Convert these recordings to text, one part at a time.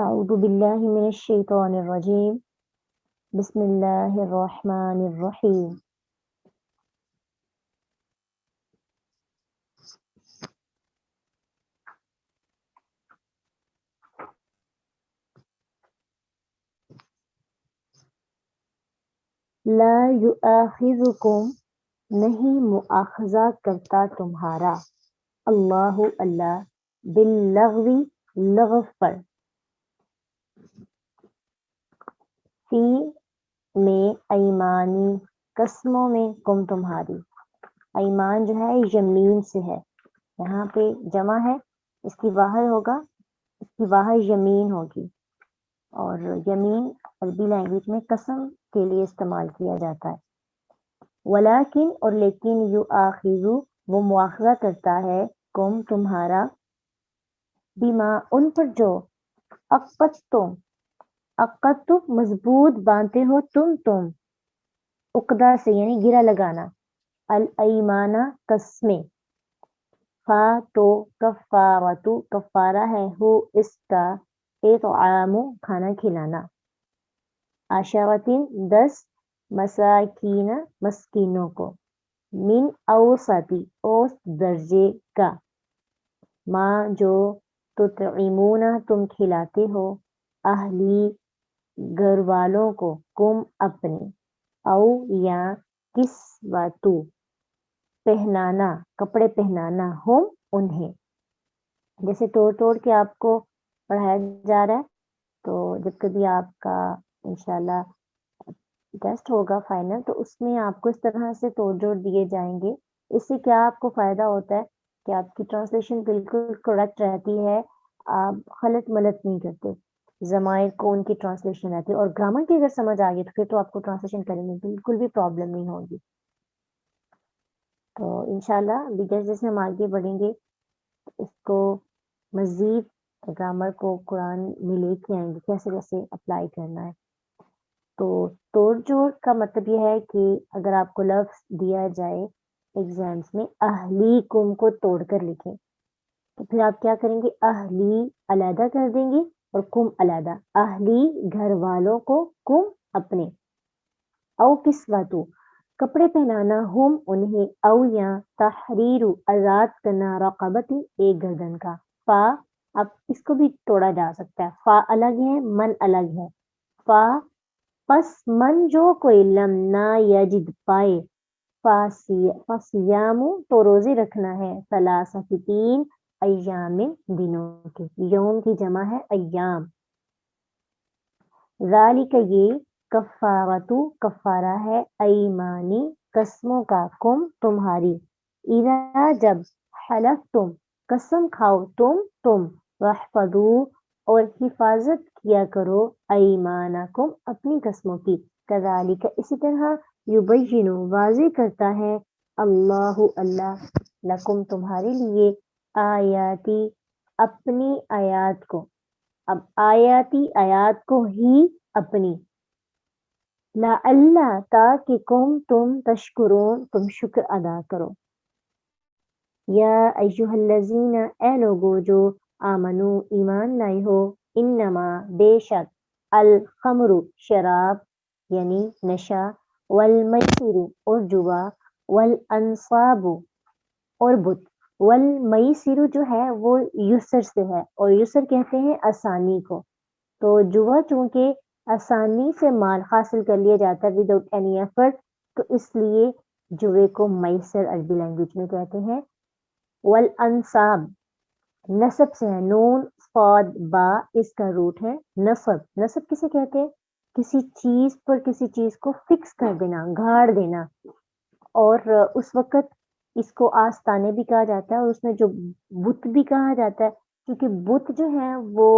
أعوذ بالله من الشيطان الرجيم بسم الله الرحمن الرحيم لا يؤاخذكم نہیں مؤاخذہ کرتا تمہارا اللہ اللہ باللغو لغو پر فی میں ایمانی قسموں میں کم تمہاری ایمان جو ہے یمین سے ہے یہاں پہ جمع ہے اس کی واحد ہوگا اس کی واحد یمین ہوگی اور یمین عربی لینگویج میں قسم کے لیے استعمال کیا جاتا ہے ولیکن اور لیکن یؤاخذو وہ مواخذہ کرتا ہے کم تمہارا بما ان پر جو عقدتم مضبوط باندھتے ہو تم عقدہ سے یعنی گرہ لگانا الایمانہ قسمیں فا تو کفارتو کفارہ ہے ہو اس کا اطعام کھانا کھلانا عشرتین 10 مساکین مسکینوں کو من اوسطی اوسط درجے کا ماں جو تطعمون تم کھلاتے ہو اہلی گھر والوں کو کم اپنے او یا کسوتو پہنانا کپڑے پہنانا ہم انہیں جیسے توڑ کے آپ کو پڑھایا جا رہا ہے تو جب کبھی آپ کا انشاءاللہ ٹیسٹ ہوگا فائنل تو اس میں آپ کو اس طرح سے توڑ جوڑ دیے جائیں گے اس سے کیا آپ کو فائدہ ہوتا ہے کہ آپ کی ٹرانسلیشن بالکل کریکٹ رہتی ہے آپ غلط ملط نہیں کرتے ضمائر کو ان کی ٹرانسلیشن رہتی ہے اور گرامر کی اگر سمجھ آ گئی تو پھر تو آپ کو ٹرانسلیشن کرنے میں بالکل بھی پرابلم نہیں ہوگی تو انشاءاللہ جیسے جیسے ہم آگے بڑھیں گے اس کو مزید گرامر کو قرآن میں لے کے آئیں گے کیسے کیسے اپلائی کرنا ہے تو توڑ جوڑ کا مطلب یہ ہے کہ اگر آپ کو لفظ دیا جائے ایگزامس میں اہلیکم کو توڑ کر لکھیں تو پھر آپ کیا کریں گے اہلی علیحدہ کر دیں گے اور کم علیحدہ اہلی گھر والوں کو کم اپنے او کسوتو کپڑے پہنانا ہم انہیں او یا تحریر آزاد کرنا رقبتی ایک گردن کا فا اب اس کو بھی توڑا جا سکتا ہے فا الگ ہے من الگ ہے فا پس من جو کوئی لم نہ یجد پائے فصیام تو روزے رکھنا ہے ثلاثہ 3 ایام دنوں کے یوم کی جمع ہے ایام ذالک یہ کفارتو کفارہ ہے ایمانی قسموں کا کم تمہاری اذا جب حلفتم قسم کھاؤ تم واحفظو اور حفاظت کیا کرو ایمانکم اپنی قسموں کی کذالک اسی طرح یبین واضح کرتا ہے اللہ اللہ لکم تمہارے لیے آیاتی اپنی آیات کو اب آیاتی آیات کو ہی اپنی لعلہ تاکہ تم تشکرون تم شکر ادا کرو یا ایہا الذین اے لوگو جو آمنو ایمان لائے ہو انما بے شک الخمر شراب یعنی نشہ والمیسر اور جوا والانصاب اور بت والمیسر جو ہے وہ یسر سے ہے اور یسر کہتے ہیں آسانی کو تو جوا چونکہ آسانی سے مال حاصل کر لیا جاتا ہے وداؤٹ اینی ایفرٹ تو اس لیے جوے کو میسر عربی لینگویج میں کہتے ہیں والانصاب نسب سے ہے نون صاد با اس کا روٹ ہے نسب کسے کہتے ہیں کسی چیز پر کسی چیز کو فکس کر دینا گھاڑ دینا اور اس وقت اس کو آستانے بھی کہا جاتا ہے اور اس میں جو بت بھی کہا جاتا ہے کیونکہ بت جو ہے وہ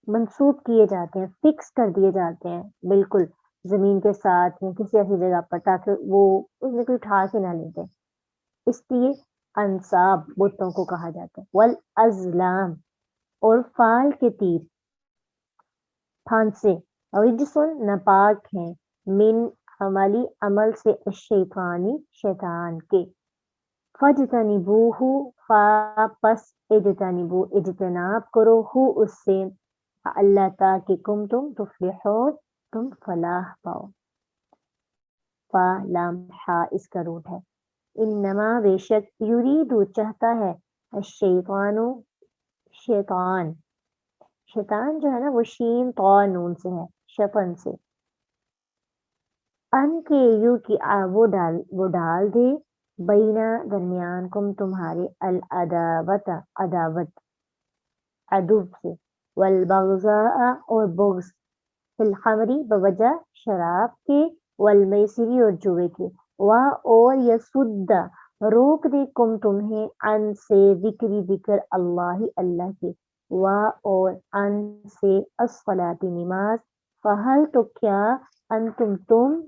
منسوب کیے جاتے ہیں فکس کر دیے جاتے ہیں بالکل زمین کے ساتھ یا کسی ایسی جگہ پر تاکہ وہ اس میں کوئی اٹھا کے نہ لیتے اس لیے انصاب بتوں کو کہا جاتا ہے والازلام اور فال کے تیر پھانسے اور جسن ناپاک ہیں من عملی عمل سے الشیطانی شیطان کے فجتنبوہ پس اجتنبو اجتناب کرو ہو اس سے اللہ تاکہ تم تفلحون تم فلاح پاؤ. فا لام ہا اس کا روٹ ہے. انما بے شک یریدو چاہتا ہے الشیطان شیطان جو ہے نا وہ شین طا نون سے ہے شیطان سے ان کے یو کی وہ ڈال دے بینا درمیان کم تمہارے العداوت عداوت عدو سے والبغضاء اور بغض فی الخمری بوجہ شراب کے والمیسری اور جوے کے اور یسد روک دے کم تمہیں ان سے ذکر اللہ اللہ کے اور ان سے الصلاۃ نماز فہل تو کیا انتم تم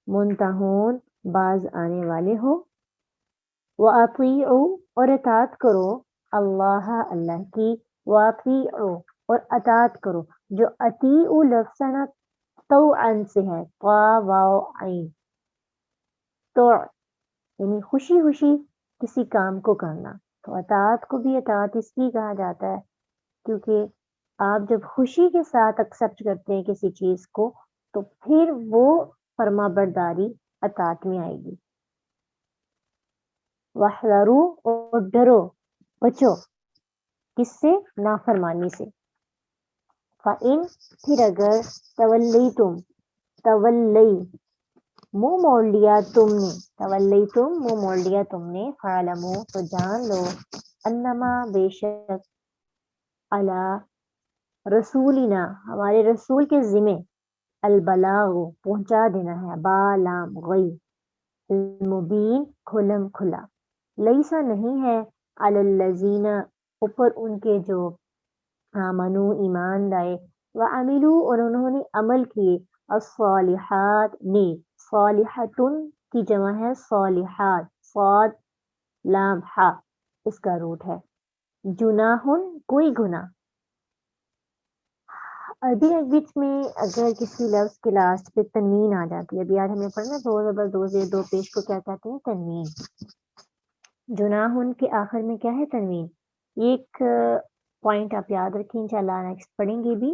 منتہون باز آنے والے ہو. وَأَطِیعُوا اور اطاعت کرو اللہ اللہ کی وَأَطِیعُوا اور اطاعت کرو جو اطیعوا لفظ نا طوعاً سے ہے طا واو عین طوع یعنی خوشی خوشی کسی کام کو کرنا. تو اطاعت کو بھی اطاعت اس لیے کہا جاتا ہے کیونکہ آپ جب خوشی کے ساتھ ایکسیپٹ کرتے ہیں کسی چیز کو تو پھر وہ فرما برداری اطاعت میں آئے گی. وَاحْذَرُوا اور ڈرو بچو کس سے نافرمانی سے. فَإِن پھر اگر تولیتم منہ موڑ لیا تم نے فَاعْلَمُوا تو جان لو انما بے شک علی رسولنا ہمارے رسول کے ذمہ البلاغ پہنچا دینا ہے با لام غی المبین کھلم کھلا لیسا نہیں ہے علی الذین اوپر ان کے جو آمنو ایمان لائے وعملو اور انہوں نے عمل کیے الصالحات نیک صالحتن کی جمع ہے صالحات صاد لام ہا اس کا روٹ ہے. جناحن کوئی گناہ. عربی لینگویج میں اگر کسی لفظ کے لاسٹ پہ تنوین آ جاتی ہے ابھی آج ہم نے پڑھنا دو زبر دو زیر دو پیش کو کیا کہتے ہیں تنوین. جناحن کے آخر میں کیا ہے تنوین. یہ ایک پوائنٹ آپ یاد رکھیں انشاءاللہ نیکسٹ پڑھیں گے بھی.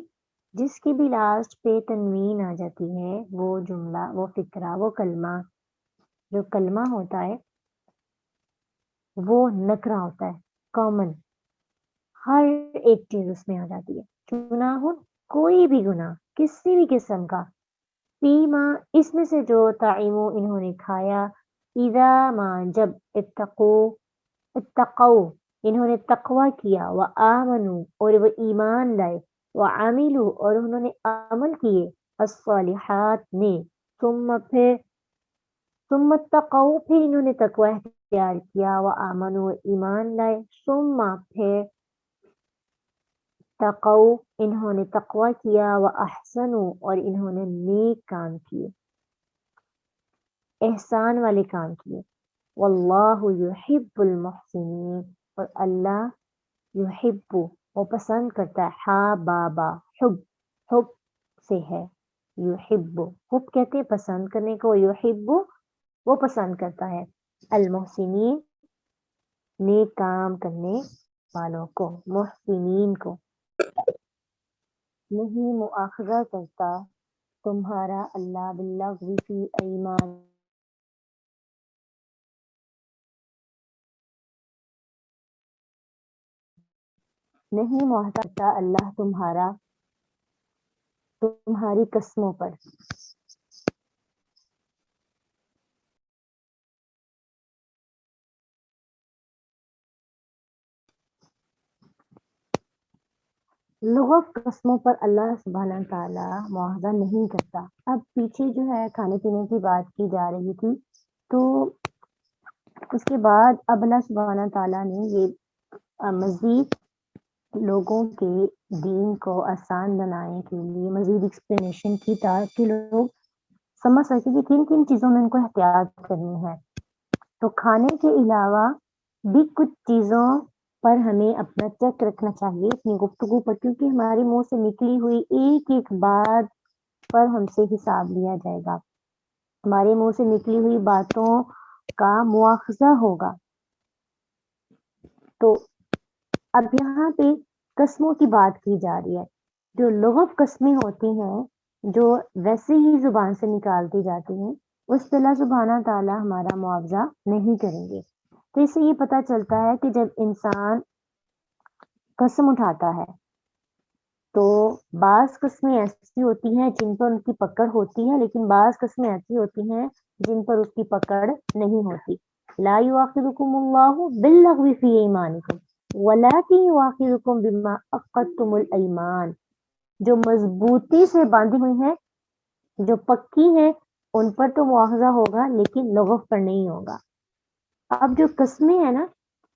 جس کی بھی لاسٹ پہ تنوین آ جاتی ہے وہ جملہ وہ فکرہ وہ کلمہ جو کلمہ ہوتا ہے وہ نکرہ ہوتا ہے کامن ہر ایک چیز اس میں آ جاتی ہے. جناحن کوئی بھی گناہ کسی بھی قسم کا فیما اس میں سے جو طعیمو انہوں نے کھایا اذا ما جب اتقو انہوں نے تقوی کیا وآمنوا اور وہ ایمان لائے وعملوا اور انہوں نے عمل کیے الصالحات نے ثم اتقوا پھر انہوں نے تقوی اختیار کیا وآمنوا ایمان لائے ثم پھر تقوا انہوں نے تقوی کیا واحسنوا اور انہوں نے نیک کام کیے احسان والے کام کیے. واللہ یحب المحسنین اور اللہ یحب وہ پسند کرتا ہے ہا بابا حب سے ہے یحب حب کہتے ہیں پسند کرنے کو یحب وہ پسند کرتا ہے المحسنین نیک کام کرنے والوں کو محسنین کو. نہیں مؤاخذہ کرتا تمہارا اللہ باللغو فی ایمان نہیں مؤاخذہ کرتا اللہ تمہاری قسموں پر. لغت قسموں پر اللہ سبحانہ تعالیٰ مواخذہ نہیں کرتا. اب پیچھے جو ہے کھانے پینے کی بات کی جا رہی تھی تو اس کے بعد اب اللہ سبحانہ تعالیٰ نے یہ مزید لوگوں کے دین کو آسان بنانے کے لیے مزید ایکسپلینیشن کی تاکہ لوگ سمجھ سکے کہ کن کن چیزوں میں ان کو احتیاط کرنی ہے. تو کھانے کے علاوہ بھی کچھ چیزوں پر ہمیں اپنا چیک رکھنا چاہیے اپنی گفتگو پر کیونکہ ہمارے منہ سے نکلی ہوئی ایک ایک بات پر ہم سے حساب لیا جائے گا. ہمارے منہ سے نکلی ہوئی باتوں کا مواخذہ ہوگا. تو اب یہاں پہ قسموں کی بات کی جا رہی ہے. جو لغو قسمیں ہوتی ہیں جو ویسے ہی زبان سے نکالتی جاتی ہیں اس پہ اللہ سبحانہ تعالیٰ ہمارا معاوضہ نہیں کریں گے. تو اس سے یہ پتہ چلتا ہے کہ جب انسان قسم اٹھاتا ہے تو بعض قسمیں ایسی ہوتی ہیں جن پر ان کی پکڑ ہوتی ہے، لیکن بعض قسمیں ایسی ہوتی ہیں جن پر اس کی پکڑ نہیں ہوتی. لا یؤاخذکم اللہ باللغو فی ایمانکم ولکن یؤاخذکم بما عقدتم الایمان. جو مضبوطی سے باندھی ہوئی ہیں، جو پکی ہیں، ان پر تو مواخذہ ہوگا لیکن لغو پر نہیں ہوگا. اب جو قسمیں ہیں نا،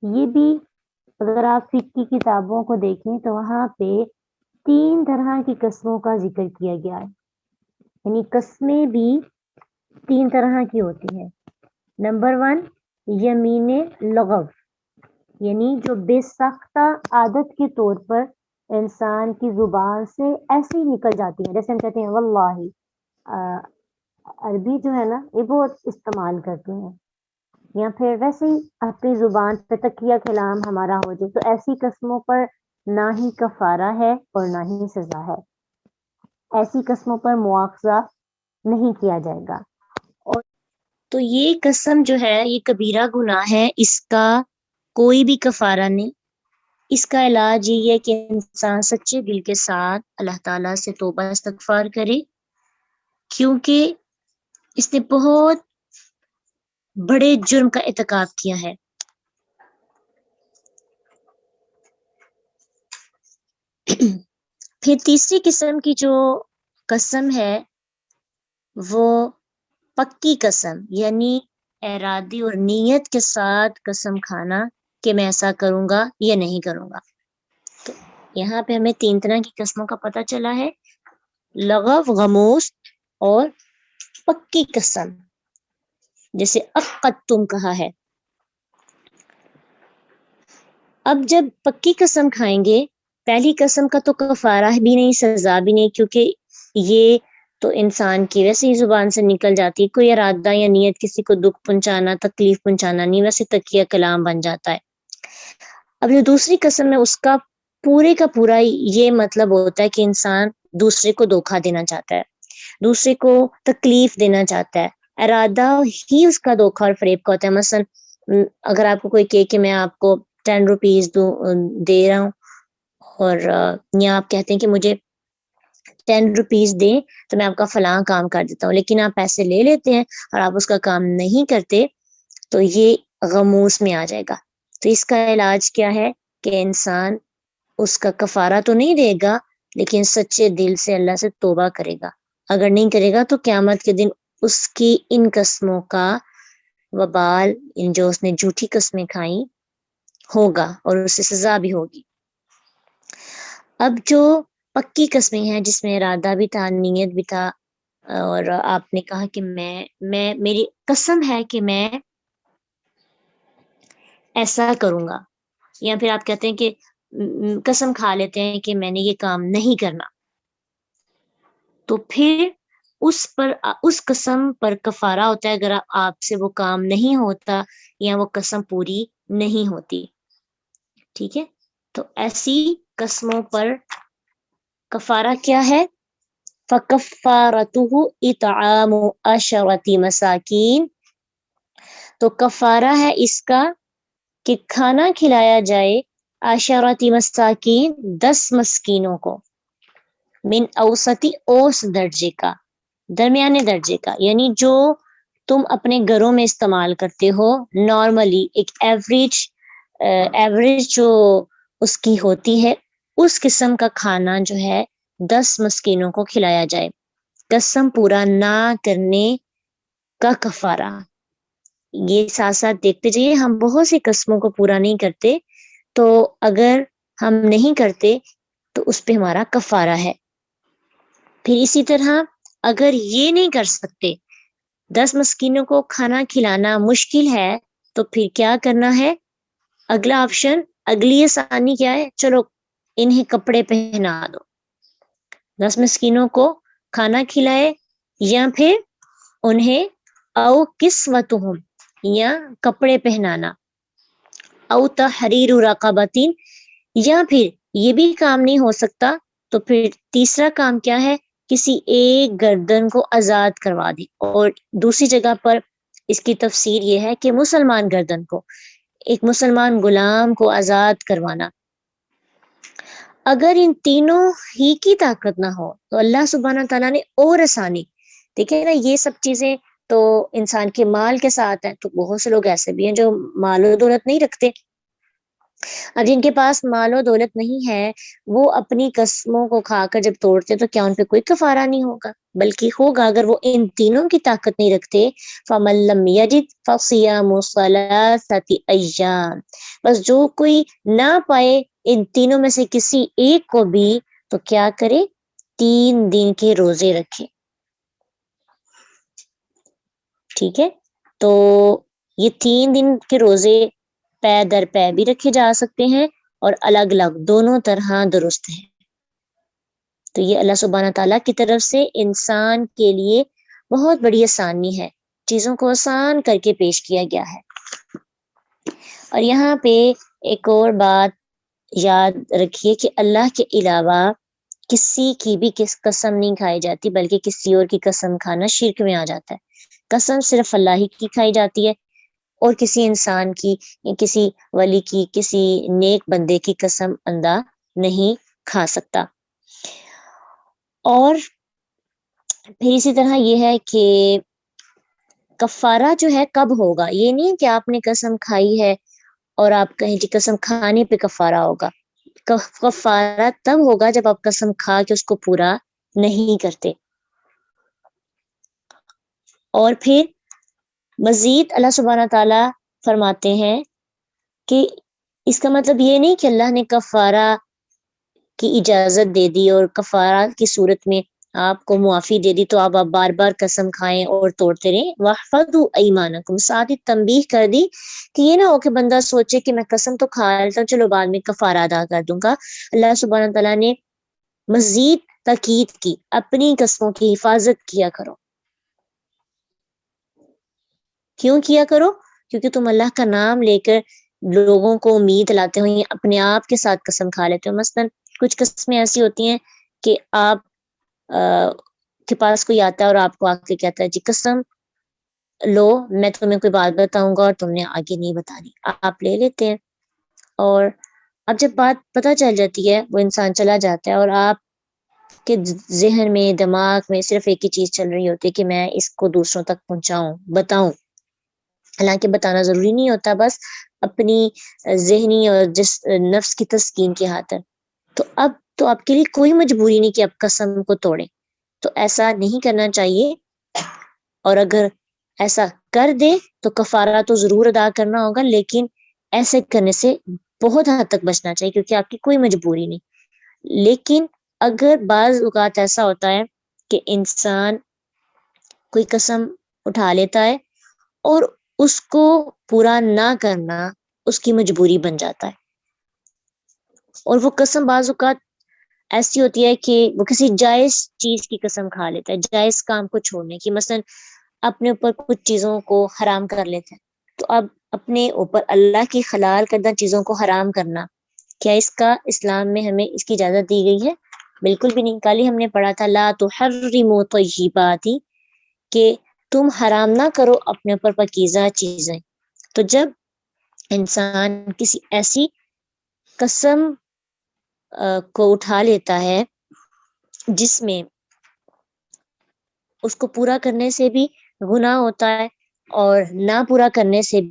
یہ بھی اگر آپ فقہ کی کتابوں کو دیکھیں تو وہاں پہ 3 طرح کی قسموں کا ذکر کیا گیا ہے. یعنی قسمیں بھی 3 طرح کی ہوتی ہیں. نمبر 1 یمین لغو، یعنی جو بے ساختہ عادت کے طور پر انسان کی زبان سے ایسے ہی نکل جاتی ہیں. جیسے ہم کہتے ہیں واللہ، عربی جو ہے نا یہ بہت استعمال کرتے ہیں، یا پھر ویسے ہی اپنی زبان پہ تکیہ کلام ہمارا ہو جائے. تو ایسی قسموں پر نہ ہی کفارہ ہے اور نہ ہی سزا ہے. ایسی قسموں پر مواخذہ نہیں کیا جائے گا. اور تو یہ قسم جو ہے یہ کبیرہ گناہ ہے، اس کا کوئی بھی کفارہ نہیں. اس کا علاج یہ ہے کہ انسان سچے دل کے ساتھ اللہ تعالیٰ سے توبہ استغفار کرے، کیونکہ اس نے بہت بڑے جرم کا ارتکاب کیا ہے. پھر تیسری قسم کی جو قسم ہے وہ پکی قسم، یعنی ارادی اور نیت کے ساتھ قسم کھانا کہ میں ایسا کروں گا یا نہیں کروں گا. تو یہاں پہ ہمیں 3 طرح کی قسموں کا پتہ چلا ہے، لغو، غموس اور پکی قسم. جیسے عقدتم کہا ہے. اب جب پکی قسم کھائیں گے، پہلی قسم کا تو کفارہ بھی نہیں، سزا بھی نہیں، کیونکہ یہ تو انسان کی ویسے ہی زبان سے نکل جاتی ہے. کوئی ارادہ یا نیت کسی کو دکھ پہنچانا، تکلیف پہنچانا نہیں، ویسے تکیہ کلام بن جاتا ہے. اب جو دوسری قسم ہے اس کا پورے کا پورا یہ مطلب ہوتا ہے کہ انسان دوسرے کو دھوکہ دینا چاہتا ہے، دوسرے کو تکلیف دینا چاہتا ہے. ارادہ ہی اس کا دھوکہ اور فریب کا ہوتا ہے. مثلا اگر آپ کو کوئی کہے کہ میں آپ کو 10 روپیز دے رہا ہوں، اور یا آپ کہتے ہیں کہ مجھے 10 روپیز دیں تو میں آپ کا فلاں کام کر دیتا ہوں، لیکن آپ پیسے لے لیتے ہیں اور آپ اس کا کام نہیں کرتے، تو یہ غموس میں آ جائے گا. تو اس کا علاج کیا ہے کہ انسان اس کا کفارہ تو نہیں دے گا، لیکن سچے دل سے اللہ سے توبہ کرے گا. اگر نہیں کرے گا تو قیامت کے دن اس کی ان قسموں کا وبال، ان جو اس نے جھوٹی قسمیں کھائیں، ہوگا اور اسے سزا بھی ہوگی. اب جو پکی قسمیں ہیں جس میں ارادہ بھی تھا، نیت بھی تھا، اور آپ نے کہا کہ میں میری قسم ہے کہ میں ایسا کروں گا، یا پھر آپ کہتے ہیں کہ قسم کھا لیتے ہیں کہ میں نے یہ کام نہیں کرنا، تو پھر اس قسم پر کفارہ ہوتا ہے اگر آپ سے وہ کام نہیں ہوتا یا وہ قسم پوری نہیں ہوتی. ٹھیک ہے، تو ایسی قسموں پر کفارہ کیا ہے؟ فَكَفَّارَتُهُ إِطْعَامُ عَشَرَةِ مَسَاكِينَ. تو کفارہ ہے اس کا کہ کھانا کھلایا جائے عشرۃ مساکین، 10 مسکینوں کو، من اوسطی، اوس درجے کا، درمیانے درجے کا، یعنی جو تم اپنے گھروں میں استعمال کرتے ہو نارملی، ایک ایوریج جو اس کی ہوتی ہے، اس قسم کا کھانا جو ہے 10 مسکینوں کو کھلایا جائے. قسم پورا نہ کرنے کا کفارہ. یہ ساتھ ساتھ دیکھتے جائیے، ہم بہت سی قسموں کو پورا نہیں کرتے، تو اگر ہم نہیں کرتے تو اس پہ ہمارا کفارہ ہے. پھر اسی طرح اگر یہ نہیں کر سکتے، 10 مسکینوں کو کھانا کھلانا مشکل ہے، تو پھر کیا کرنا ہے؟ اگلا آپشن، اگلی آسانی کیا ہے؟ چلو انہیں کپڑے پہنا دو. 10 مسکینوں کو کھانا کھلائے، یا پھر انہیں او کسوتہم، یا کپڑے پہنانا، او تحریر رقبۃ، یا پھر یہ بھی کام نہیں ہو سکتا تو پھر تیسرا کام کیا ہے؟ کسی ایک گردن کو آزاد کروا دی. اور دوسری جگہ پر اس کی تفسیر یہ ہے کہ مسلمان گردن کو، ایک مسلمان غلام کو آزاد کروانا. اگر ان تینوں ہی کی طاقت نہ ہو تو اللہ سبحانہ تعالیٰ نے اور آسانی. دیکھیں نا، یہ سب چیزیں تو انسان کے مال کے ساتھ ہیں. تو بہت سے لوگ ایسے بھی ہیں جو مال و دولت نہیں رکھتے. اب جن کے پاس مال و دولت نہیں ہے، وہ اپنی قسموں کو کھا کر جب توڑتے تو کیا ان پہ کوئی کفارہ نہیں ہوگا؟ بلکہ ہوگا. اگر وہ ان تینوں کی طاقت نہیں رکھتے، فَمَن لَّمْ يَجِدْ فَصِيَامُ ثَلَاثَةِ أَيَّامٍ، بس جو کوئی نہ پائے ان تینوں میں سے کسی ایک کو بھی، تو کیا کرے؟ 3 دن کے روزے رکھے. ٹھیک ہے، تو یہ 3 دن کے روزے پے در پے بھی رکھے جا سکتے ہیں اور الگ الگ، دونوں طرح درست ہیں. تو یہ اللہ سبحانہ تعالیٰ کی طرف سے انسان کے لیے بہت بڑی آسانی ہے، چیزوں کو آسان کر کے پیش کیا گیا ہے. اور یہاں پہ ایک اور بات یاد رکھیے کہ اللہ کے علاوہ کسی کی بھی قسم نہیں کھائی جاتی، بلکہ کسی اور کی قسم کھانا شرک میں آ جاتا ہے. قسم صرف اللہ ہی کی کھائی جاتی ہے، اور کسی انسان کی، کسی ولی کی، کسی نیک بندے کی قسم بندہ نہیں کھا سکتا. اور پھر اسی طرح یہ ہے کہ کفارہ جو ہے کب ہوگا؟ یہ نہیں کہ آپ نے قسم کھائی ہے اور آپ کہیں کہ قسم کھانے پہ کفارہ ہوگا. کفارہ تب ہوگا جب آپ قسم کھا کے اس کو پورا نہیں کرتے. اور پھر مزید اللہ سبحانہ تعالیٰ فرماتے ہیں کہ اس کا مطلب یہ نہیں کہ اللہ نے کفارہ کی اجازت دے دی اور کفارہ کی صورت میں آپ کو معافی دے دی تو آپ بار بار قسم کھائیں اور توڑتے رہیں. وَاحْفَظُوا أَيْمَانَكُمْ، ساتھ ہی تنبیہ کر دی کہ یہ نہ ہو کہ بندہ سوچے کہ میں قسم تو کھا لیتا ہوں، چلو بعد میں کفارہ ادا کر دوں گا. اللہ سبحانہ تعالیٰ نے مزید تاکید کی، اپنی قسموں کی حفاظت کیا کرو. کیوں کیا کرو؟ کیونکہ تم اللہ کا نام لے کر لوگوں کو امید لاتے ہو، یا اپنے آپ کے ساتھ قسم کھا لیتے ہو. مثلا کچھ قسمیں ایسی ہوتی ہیں کہ آپ کے پاس کوئی آتا ہے اور آپ کو آ کے کہتا ہے جی قسم لو، میں تمہیں کوئی بات بتاؤں گا اور تم نے آگے نہیں بتانی. آپ لے لیتے ہیں، اور اب جب بات پتہ چل جاتی ہے وہ انسان چلا جاتا ہے، اور آپ کے ذہن میں، دماغ میں صرف ایک ہی چیز چل رہی ہوتی ہے کہ میں اس کو دوسروں تک پہنچاؤں، بتاؤں. حالانکہ بتانا ضروری نہیں ہوتا، بس اپنی ذہنی اور نفس کی تسکین کی خاطر. تو اب تو آپ کے لیے کوئی مجبوری نہیں کہ آپ قسم کو توڑیں. تو ایسا نہیں کرنا چاہیے، اور اگر ایسا کر دے تو کفارہ تو ضرور ادا کرنا ہوگا، لیکن ایسے کرنے سے بہت حد تک بچنا چاہیے کیونکہ آپ کی کوئی مجبوری نہیں. لیکن اگر بعض اوقات ایسا ہوتا ہے کہ انسان کوئی قسم اٹھا لیتا ہے اور اس کو پورا نہ کرنا اس کی مجبوری بن جاتا ہے، اور وہ قسم بعض اوقات ایسی ہوتی ہے کہ وہ کسی جائز چیز کی قسم کھا لیتا ہے، جائز کام کو چھوڑنے کی. مثلا اپنے اوپر کچھ چیزوں کو حرام کر لیتے ہیں، تو اب اپنے اوپر اللہ کی حلال کردہ چیزوں کو حرام کرنا، کیا اس کا اسلام میں ہمیں اس کی اجازت دی گئی ہے؟ بالکل بھی نہیں. کل ہی ہم نے پڑھا تھا لا تحرموا طیبات، کہ تم حرام نہ کرو اپنے اوپر پاکیزہ چیزیں. تو جب انسان کسی ایسی قسم کو اٹھا لیتا ہے جس میں اس کو پورا کرنے سے بھی گناہ ہوتا ہے اور نہ پورا کرنے سے